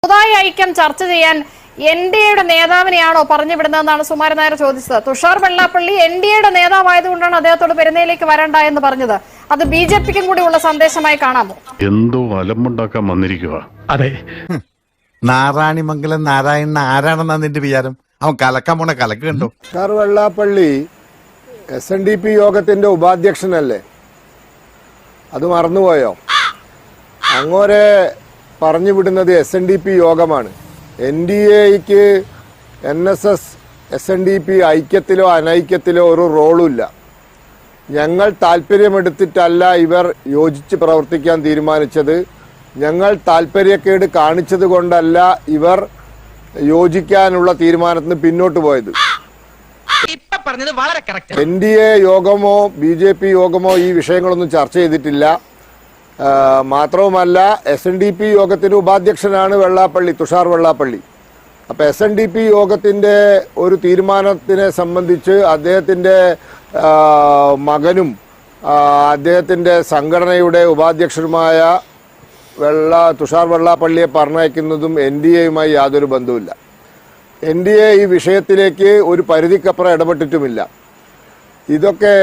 സമുദായ ഐക്യം ചർച്ച ചെയ്യാൻ എൻഡിഎയുടെ നേതാവിനെയാണോ പറഞ്ഞു വിടുന്നതെന്നാണ് സുകുമാരൻ നായർ ചോദിച്ചത്. തുഷാർ വെള്ളാപ്പള്ളി എൻഡിഎയുടെ നേതാവായതുകൊണ്ടാണ് അദ്ദേഹത്തോട് പെരുന്നയിലേക്ക് വരണ്ട എന്ന് പറഞ്ഞത്. അത് ബിജെപിക്കും കൂടി ഉള്ള സന്ദേശമായി കാണാമോ? എന്തോ അലമ്പുണ്ടാക്കാൻ വന്നിരിക്കുക. അതെ, നാരായണിമംഗലം നാരായണൻ ആരാണെന്നാ നിന്റെ വിചാരം? അവൻ കലക്കാൻ പോണ കലക്ക് കണ്ടോ? തുഷാർ വെള്ളാപ്പള്ളി SNDP യോഗത്തിന്റെ ഉപാധ്യക്ഷനല്ലേ? അത് മറന്നുപോയോ? അങ്ങോരെ പറഞ്ഞു വിടുന്നത് SNDP യോഗമാണ്. NDAക്ക് NSS SNDP ഐക്യത്തിലോ അനൈക്യത്തിലോ ഒരു റോളുമില്ല. ഞങ്ങൾ താല്പര്യമെടുത്തിട്ടല്ല ഇവർ യോജിച്ച് പ്രവർത്തിക്കാൻ തീരുമാനിച്ചത്. ഞങ്ങൾ താല്പര്യക്കേട് കാണിച്ചത് കൊണ്ടല്ല ഇവർ യോജിക്കാനുള്ള തീരുമാനത്തിന് പിന്നോട്ട് പോയത്. NDA യോഗമോ BJP യോഗമോ ഈ വിഷയങ്ങളൊന്നും ചർച്ച ചെയ്തിട്ടില്ല. മാത്രവുമല്ല SNDP യോഗത്തിന് ഉപാധ്യക്ഷനാണ് വെള്ളാപ്പള്ളി, തുഷാർ വെള്ളാപ്പള്ളി. അപ്പൊ SNDP യോഗത്തിന്റെ ഒരു തീരുമാനത്തിനെ സംബന്ധിച്ച് അദ്ദേഹത്തിന്റെ മകനും അദ്ദേഹത്തിന്റെ സംഘടനയുടെ ഉപാധ്യക്ഷനുമായ തുഷാർ വെള്ളാപ്പള്ളിയെ പറഞ്ഞയക്കുന്നതും NDAയുമായി യാതൊരു ബന്ധവുമില്ല. NDA ഈ വിഷയത്തിലേക്ക് ഒരു പരിധിക്കപ്പുറം ഇടപെട്ടിട്ടുമില്ല. ഇതൊക്കെ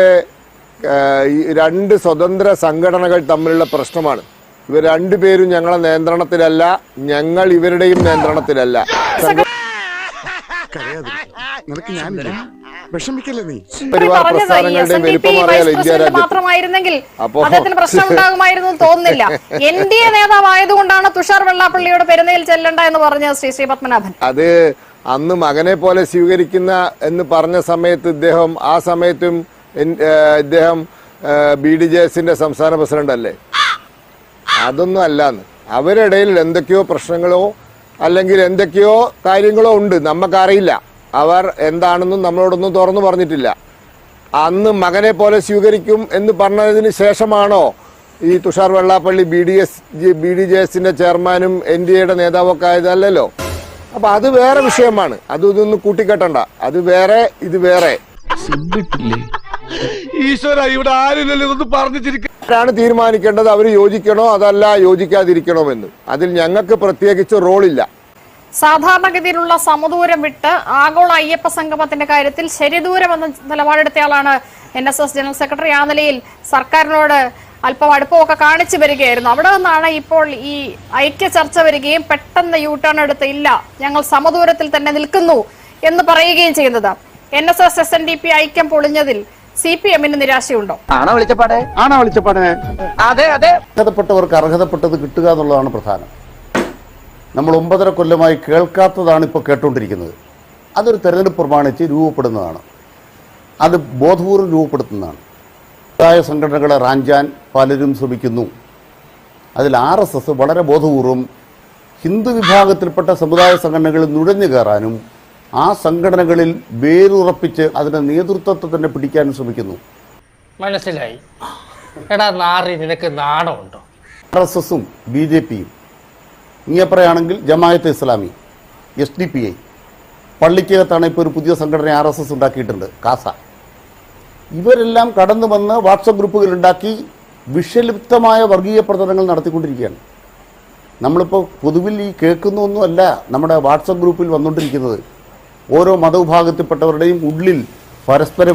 രണ്ട് സ്വതന്ത്ര സംഘടനകൾ തമ്മിലുള്ള പ്രശ്നമാണ്. ഇവർ രണ്ടുപേരും ഞങ്ങളെ നിയന്ത്രണത്തിലല്ല, ഞങ്ങൾ ഇവരുടെയും നിയന്ത്രണത്തിലല്ല. പരിവാർ പ്രസ്ഥാനങ്ങളുടെയും വലിപ്പം അറിയാലോ ഇന്ത്യ മാത്രമായിരുന്നെങ്കിൽ അദ്ദേഹത്തിന് പ്രശ്നമുണ്ടാകുമായിരുന്നു തോന്നുന്നില്ല. NDA നേതാവായതുകൊണ്ടാണ് തുഷാർ വെള്ളാപ്പള്ളിയോട് പെരുന്നയിൽ ചെല്ലണ്ട എന്ന് പറഞ്ഞ ശ്രീ പത്മനാഭൻ. അത് അന്ന് മകനെ പോലെ സ്വീകരിക്കുന്ന എന്ന് പറഞ്ഞ സമയത്ത് ആ സമയത്തും ഇദ്ദേഹം BDJSന്റെ സംസ്ഥാന പ്രസിഡന്റ് അല്ലേ? അതൊന്നും അല്ലാന്ന്. അവരുടെ ഇടയിൽ എന്തൊക്കെയോ പ്രശ്നങ്ങളോ അല്ലെങ്കിൽ എന്തൊക്കെയോ കാര്യങ്ങളോ ഉണ്ട്, നമുക്കറിയില്ല. അവർ എന്താണെന്നും നമ്മളോടൊന്നും തുറന്നു പറഞ്ഞിട്ടില്ല. അന്ന് മകനെ പോലെ സ്വീകരിക്കും എന്ന് പറഞ്ഞതിന് ശേഷമാണോ ഈ തുഷാർ വെള്ളാപ്പള്ളി BDJSന്റെ ചെയർമാനും NDAയുടെ നേതാവൊക്കെ ആയതല്ലോ. അപ്പൊ അത് വേറെ വിഷയമാണ്. ഇതൊന്നും കൂട്ടിക്കെട്ടണ്ട. അത് വേറെ, ഇത് വേറെ. ആരാണ് തീരുമാനിക്കേണ്ടത് അവർ യോജിക്കണോ അതല്ല യോജിക്കാതിരിക്കണോ എന്ന്? അതിൽ ഞങ്ങൾക്ക് പ്രത്യേകിച്ച് റോളില്ല. സാധാരണഗതിയിലുള്ള സമദൂരം വിട്ട് ആഗോള അയ്യപ്പ സംഗമത്തിന്റെ കാര്യത്തിൽ ശരിദൂരം എന്ന നിലപാടെടുത്തയാളാണ് NSS ജനറൽ സെക്രട്ടറി. ആ നിലയിൽ സർക്കാരിനോട് അല്പം അടുപ്പമൊക്കെ കാണിച്ചു വരികയായിരുന്നു. അവിടെ നിന്നാണ് ഇപ്പോൾ ഈ ഐക്യ ചർച്ച വരികയും പെട്ടെന്ന് യൂട്ടേൺ എടുത്ത് ഇല്ല ഞങ്ങൾ സമദൂരത്തിൽ തന്നെ നിൽക്കുന്നു എന്ന് പറയുകയും ചെയ്യുന്നത്. NSS SNDP ഐക്യം പൊളിഞ്ഞതിൽ CPMന് നിരാശയുണ്ടോ? അർഹതപ്പെട്ടവർക്ക് അർഹതപ്പെട്ടത് കിട്ടുക എന്നുള്ളതാണ് പ്രധാനം. നമ്മൾ 9.5 കൊല്ലമായി കേൾക്കാത്തതാണ് ഇപ്പോൾ കേട്ടുകൊണ്ടിരിക്കുന്നത്. അതൊരു തെരഞ്ഞെടുപ്പ് പ്രമാണിച്ച് രൂപപ്പെടുന്നതാണ്. അത് ബോധപൂർവ്വം രൂപപ്പെടുത്തുന്നതാണ്. സമുദായ സംഘടനകളെ റാഞ്ചാൻ പലരും ശ്രമിക്കുന്നു. അതിൽ RSS വളരെ ബോധപൂർവം ഹിന്ദു വിഭാഗത്തിൽപ്പെട്ട സമുദായ സംഘടനകളിൽ നുഴഞ്ഞു കയറാനും ആ സംഘടനകളിൽ വേരുറപ്പിച്ച് അതിന്റെ നേതൃത്വത്തെ തന്നെ പിടിക്കാനും ശ്രമിക്കുന്നു. മനസ്സിലായി. എടാ നാറി, നിനക്ക് നാണമുണ്ടോ? RSSും BJPയും ഇങ്ങനെയാണെങ്കിൽ ജമാഅത്തെ ഇസ്ലാമി, SDPI, പള്ളിക്കകത്താണ് ഇപ്പോൾ ഒരു പുതിയ സംഘടന RSS ഉണ്ടാക്കിയിട്ടുണ്ട്, കാസ. ഇവരെല്ലാം കടന്നു വന്ന് വാട്സപ്പ് ഗ്രൂപ്പുകൾ ഉണ്ടാക്കി വിഷലിപ്തമായ വർഗീയ പ്രചരണങ്ങൾ നടത്തിക്കൊണ്ടിരിക്കുകയാണ്. നമ്മളിപ്പോൾ പൊതുവിൽ ഈ കേൾക്കുന്നൊന്നുമല്ല നമ്മുടെ വാട്സപ്പ് ഗ്രൂപ്പിൽ വന്നുകൊണ്ടിരിക്കുന്നത്. ഓരോ മതവിഭാഗത്തിൽപ്പെട്ടവരുടെയും ഉള്ളിൽ പരസ്പര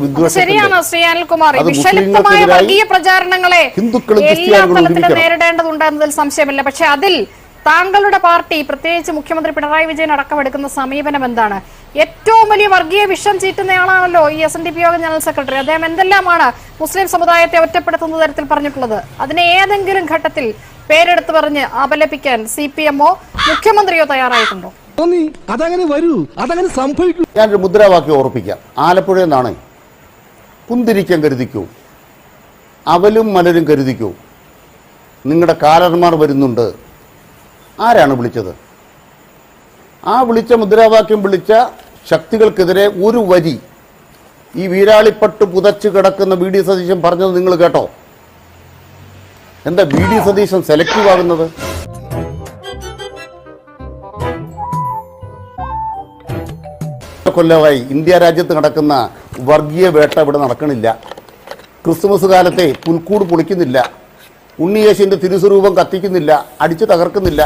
നേരിടേണ്ടതുണ്ട് എന്നതിൽ സംശയമില്ല. പക്ഷെ അതിൽ താങ്കളുടെ പാർട്ടി, പ്രത്യേകിച്ച് മുഖ്യമന്ത്രി പിണറായി വിജയൻ അടക്കം എടുക്കുന്ന സമീപനം എന്താണ്? ഏറ്റവും വലിയ വർഗീയ വിഷം ചീറ്റുന്നയാളാണല്ലോ ഈ SNDP യോഗം ജനറൽ സെക്രട്ടറി. അദ്ദേഹം എന്തെല്ലാമാണ് മുസ്ലിം സമുദായത്തെ ഒറ്റപ്പെടുത്തുന്ന തരത്തിൽ പറഞ്ഞിട്ടുള്ളത്? അതിനെ ഏതെങ്കിലും ഘട്ടത്തിൽ പേരെടുത്ത് പറഞ്ഞ് അപലപിക്കാൻ CPMോ മുഖ്യമന്ത്രിയോ തയ്യാറായിട്ടുണ്ടോ? ഞാനൊരു മുദ്രാവാക്യം ഓർപ്പിക്കാം. ആലപ്പുഴയിൽ നിന്നാണ് കുന്തിരിക്കം കരുതിക്കൂ, അവലും മലരും കരുതിക്കൂ, നിങ്ങളുടെ കാലന്മാർ വരുന്നുണ്ട്. ആരാണ് വിളിച്ചത്? ആ വിളിച്ച മുദ്രാവാക്യം വിളിച്ച ശക്തികൾക്കെതിരെ ഒരു വരി ഈ വീരാളിപ്പട്ട് പുതച്ച് കിടക്കുന്ന BD സതീശൻ പറഞ്ഞത് നിങ്ങൾ കേട്ടോ? എന്താ BD സതീശൻ സെലക്റ്റീവ് ആകുന്നത്? കൊല്ലമായി ഇന്ത്യ രാജ്യത്ത് നടക്കുന്ന വർഗീയ വേട്ട ഇവിടെ നടക്കണില്ല. ക്രിസ്മസ് കാലത്തെ പുൽക്കൂട് പൊളിക്കുന്നില്ല, ഉണ്ണിയേശുവിന്റെ തിരുസ്വരൂപം കത്തിക്കുന്നില്ല, അടിച്ചു തകർക്കുന്നില്ല.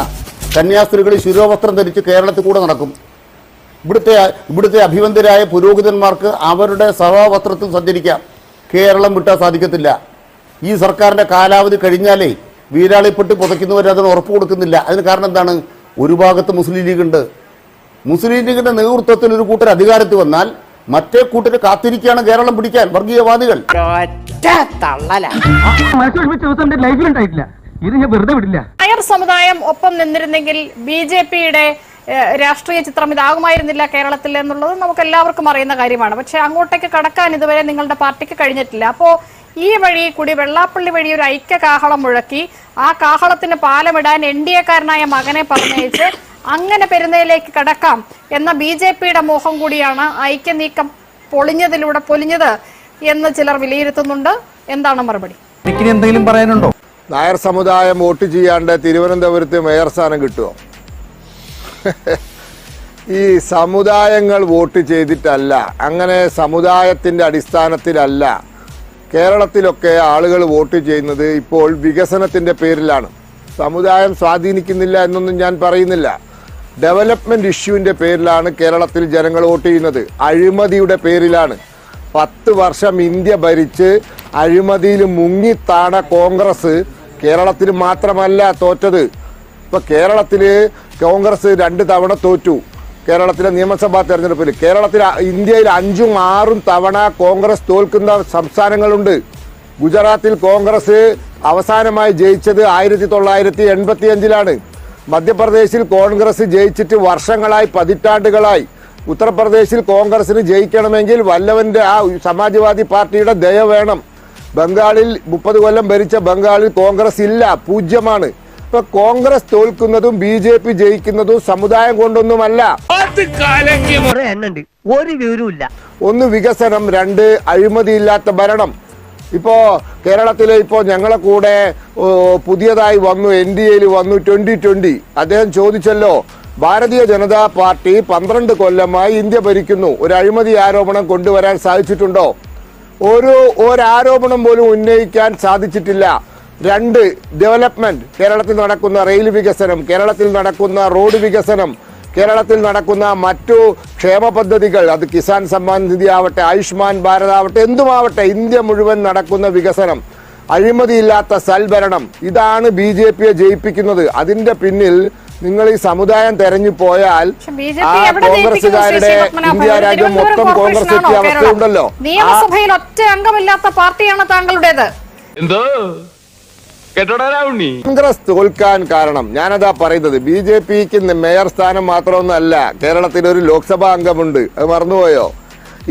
കന്യാസ്ത്രീകൾ ശിരോവസ്ത്രം ധരിച്ച് കേരളത്തിൽ കൂടെ നടക്കും. ഇവിടുത്തെ അഭിവന്ദരായ പുരോഹിതന്മാർക്ക് അവരുടെ സഭാവസ്ത്രത്തിൽ സഞ്ചരിക്കാം. കേരളം വിട്ടാൽ സാധിക്കത്തില്ല. ഈ സർക്കാരിൻ്റെ കാലാവധി കഴിഞ്ഞാലേ വീരാളിപ്പെട്ട് പുതയ്ക്കുന്നവർ അതിന് ഉറപ്പ് കൊടുക്കുന്നില്ല. അതിന് കാരണം എന്താണ്? ഒരു ഭാഗത്ത് മുസ്ലിം ലീഗുണ്ട്. മുസ്ലിം ലീഗിന്റെ നേതൃത്വത്തിൽ ഒരു കൂട്ടർ അധികാരത്തിൽ വന്നാൽ മറ്റേ കൂട്ടർ കാത്തിരിക്കുകയാണ് കേരളം പിടിക്കാൻ വർഗീയവാദികൾ. നായർ സമുദായം ഒപ്പം നിന്നിരുന്നെങ്കിൽ BJP-യുടെ രാഷ്ട്രീയ ചിത്രം ഇതാകുമായിരുന്നില്ല കേരളത്തിൽ എന്നുള്ളത് നമുക്ക് എല്ലാവർക്കും അറിയുന്ന കാര്യമാണ്. പക്ഷെ അങ്ങോട്ടേക്ക് കടക്കാൻ ഇതുവരെ നിങ്ങളുടെ പാർട്ടിക്ക് കഴിഞ്ഞിട്ടില്ല. അപ്പോ ഈ വഴി കൂടി വെള്ളാപ്പള്ളി വഴി ഒരു ഐക്യ കാഹളം മുഴക്കി ആ കാഹളത്തിന് പാലമിടാൻ NDA-കാരനായ മകനെ പറഞ്ഞയച്ച് അങ്ങനെ പെരുന്നയിലേക്ക് കടക്കാം എന്ന BJP-യുടെ മോഹം കൂടിയാണ് ഐക്യ നീക്കം പൊളിഞ്ഞത് എന്ന് ചിലർ വിലയിരുത്തുന്നുണ്ട്. എന്താണ് മറുപടി? എന്തെങ്കിലും പറയാനുണ്ടോ? നായർ സമുദായം വോട്ട് ചെയ്യാണ്ട് തിരുവനന്തപുരത്ത് മേയർ സ്ഥാനം കിട്ടുമോ? ഈ സമുദായങ്ങൾ വോട്ട് ചെയ്തിട്ടല്ല, അങ്ങനെ സമുദായത്തിന്റെ അടിസ്ഥാനത്തിലല്ല കേരളത്തിലൊക്കെ ആളുകൾ വോട്ട് ചെയ്യുന്നത്. ഇപ്പോൾ വികസനത്തിന്റെ പേരിലാണ്. സമുദായം സ്വാധീനിക്കുന്നില്ല എന്നൊന്നും ഞാൻ പറയുന്നില്ല. ഡെവലപ്മെന്റ് ഇഷ്യൂവിന്റെ പേരിലാണ് കേരളത്തിൽ ജനങ്ങൾ വോട്ട് ചെയ്യുന്നത്. അഴിമതിയുടെ പേരിലാണ്. 10 വർഷം ഇന്ത്യ ഭരിച്ച് അഴിമതിയിൽ മുങ്ങിത്താണ കോൺഗ്രസ് കേരളത്തിൽ മാത്രമല്ല തോറ്റത്. ഇപ്പൊ കേരളത്തിൽ കോൺഗ്രസ് 2 തവണ തോറ്റു. കേരളത്തിലെ നിയമസഭാ തെരഞ്ഞെടുപ്പിൽ ഇന്ത്യയിൽ 5ഉം 6ഉം തവണ കോൺഗ്രസ് തോൽക്കുന്ന സംസ്ഥാനങ്ങളുണ്ട്. ഗുജറാത്തിൽ കോൺഗ്രസ് അവസാനമായി ജയിച്ചത് 1985-ലാണ്. മധ്യപ്രദേശിൽ കോൺഗ്രസ് ജയിച്ചിട്ട് വർഷങ്ങളായി, പതിറ്റാണ്ടുകളായി. ഉത്തർപ്രദേശിൽ കോൺഗ്രസിന് ജയിക്കണമെങ്കിൽ വല്ലവന്റെ ആ സമാജ്വാദി പാർട്ടിയുടെ ദയ വേണം. ബംഗാളിൽ 30 കൊല്ലം ഭരിച്ച ബംഗാളിൽ കോൺഗ്രസ് ഇല്ല, 0-മാണ്. ഇപ്പൊ കോൺഗ്രസ് തോൽക്കുന്നതും BJP ജയിക്കുന്നതും സമുദായം കൊണ്ടൊന്നുമല്ല. ഒരു വിവരമില്ല. 1 വികസനം, 2 അഴിമതിയില്ലാത്ത ഭരണം. ഇപ്പോ കേരളത്തിലെ ഞങ്ങളെ കൂടെ പുതിയതായി വന്നു, NDA-യിൽ വന്നു 2020. അദ്ദേഹം ചോദിച്ചല്ലോ, ഭാരതീയ ജനതാ പാർട്ടി 12 കൊല്ലമായി ഇന്ത്യ ഭരിക്കുന്നു, ഒരു അഴിമതി ആരോപണം കൊണ്ടുവരാൻ സാധിച്ചിട്ടുണ്ടോ? ഒരു ആരോപണം പോലും ഉന്നയിക്കാൻ സാധിച്ചിട്ടില്ല. 2 ഡെവലപ്മെന്റ്, കേരളത്തിൽ നടക്കുന്ന റെയിൽ വികസനം, കേരളത്തിൽ നടക്കുന്ന റോഡ് വികസനം, കേരളത്തിൽ നടക്കുന്ന മറ്റു ക്ഷേമ പദ്ധതികൾ, അത് കിസാൻ സമ്മാൻ നിധി ആവട്ടെ, ആയുഷ്മാൻ ഭാരത് ആവട്ടെ, എന്തുമാവട്ടെ, ഇന്ത്യ മുഴുവൻ നടക്കുന്ന വികസനം, അഴിമതിയില്ലാത്ത സൽഭരണം, ഇതാണ് BJP-യെ ജയിപ്പിക്കുന്നത്. അതിന്റെ പിന്നിൽ നിങ്ങൾ ഈ സമുദായം തെരഞ്ഞു പോയാൽ കോൺഗ്രസുകാരുടെ ഇന്ത്യ രാജ്യം മൊത്തം കോൺഗ്രസ് എത്തിയ അവസ്ഥയുണ്ടല്ലോ. നിയമസഭയിൽ ഒറ്റ അംഗമില്ലാത്ത പാർട്ടിയാണ് താങ്കളുടേത്. കോൺഗ്രസ് തോൽക്കാൻ കാരണം ഞാനതാ പറയുന്നത്, BJP-ക്ക് മേയർ സ്ഥാനം മാത്രമൊന്നുമല്ല, കേരളത്തിൽ ഒരു ലോക്സഭാ അംഗമുണ്ട്. അത് മറന്നുപോയോ?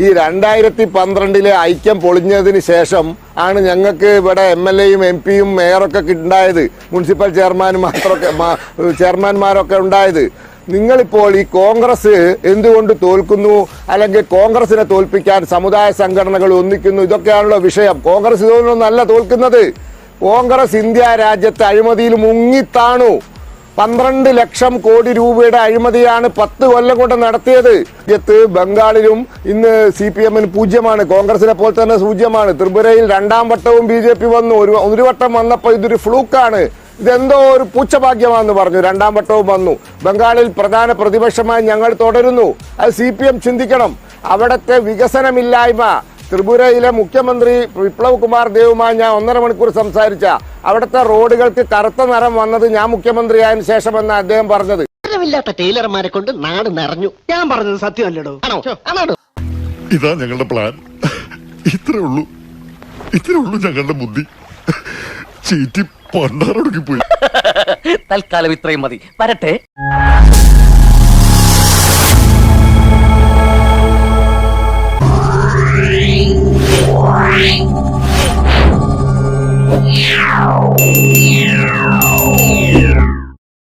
ഈ 2012-ലെ ഐക്യം പൊളിഞ്ഞതിന് ശേഷം ആണ് ഞങ്ങൾക്ക് ഇവിടെ MLA-യും MP-യും മേയറൊക്കെ ഉണ്ടായത്, മുനിസിപ്പൽ ചെയർമാൻമാരൊക്കെ ഉണ്ടായത്. നിങ്ങളിപ്പോൾ ഈ കോൺഗ്രസ് എന്തുകൊണ്ട് തോൽക്കുന്നു, അല്ലെങ്കിൽ കോൺഗ്രസിനെ തോൽപ്പിക്കാൻ സമുദായ സംഘടനകൾ ഒന്നിക്കുന്നു, ഇതൊക്കെയാണല്ലോ വിഷയം. കോൺഗ്രസ് ഇതൊന്നുമല്ല തോൽക്കുന്നത്. കോൺഗ്രസ് ഇന്ത്യ രാജ്യത്തെ അഴിമതിയിൽ മുങ്ങിത്താണു. 12 ലക്ഷം കോടി രൂപയുടെ അഴിമതിയാണ് 10 കൊല്ലം കൊണ്ട് നടത്തിയത്. രാജ്യത്ത് ബംഗാളിലും ഇന്ന് CPM-ന് 0-മാണ്, കോൺഗ്രസിനെ പോലെ തന്നെ 0-മാണ്. ത്രിപുരയിൽ 2ാം വട്ടവും BJP വന്നു. ഒരു വട്ടം വന്നപ്പോൾ ഇതൊരു ഫ്ലൂക്കാണ്, ഇതെന്തോ ഒരു പൂച്ചഭാഗ്യമാണെന്ന് പറഞ്ഞു. 2ാം വട്ടവും വന്നു. ബംഗാളിൽ പ്രധാന പ്രതിപക്ഷമായി ഞങ്ങൾ തുടരുന്നു. അത് CPM ചിന്തിക്കണം. അവിടത്തെ വികസനമില്ലായ്മ, ത്രിപുരയിലെ മുഖ്യമന്ത്രി വിപ്ലവ് കുമാർ ദേവുമായി ഞാൻ 1.5 മണിക്കൂർ സംസാരിച്ച, അവിടുത്തെ റോഡുകൾക്ക് കറുത്ത നിറം വന്നത് ഞാൻ മുഖ്യമന്ത്രിയായതിനു ശേഷമെന്ന് അദ്ദേഹം പറഞ്ഞത്. ടൈലർമാരെ കൊണ്ട് നാട് നിറഞ്ഞു. ഞാൻ പറഞ്ഞത് സത്യമല്ലടോ. ഇതാ ഞങ്ങളുടെ പ്ലാൻ. ഇത്രേ ഉള്ളൂ ഞങ്ങളുടെ ബുദ്ധി. ചീറ്റി പണ്ടാറൊടുക്കി പോയി. തൽക്കാലം ഇത്രയും മതി. വരട്ടെ. Yeah.